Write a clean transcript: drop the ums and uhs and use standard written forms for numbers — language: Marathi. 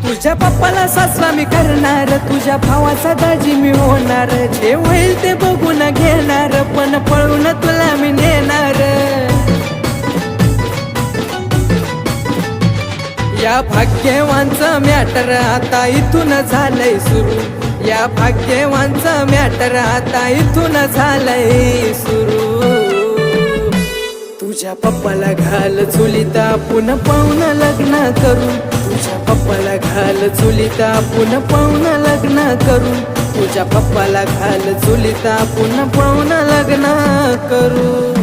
तुझ्या पप्पाला सासवा मी करणार, तुझ्या भावाचा दाजी मी होणार, जे होईल ते बघून घेणार, पण पळून तुला मी नेणार। या भाग्यवानचं मॅटर आता इथून झालंय सुरू, या भाग्यवानचं मॅटर आता इथून झालंय सुरू। तुझ्या पप्पाला घाल चुलीत आपण पाहून लग्न करू, तुझ्या पप्पाला घाल चुलीत आपण पाहून लग्न करू, तुझ्या पप्पाला घाल चुलीत आपण पाहून लग्न करू।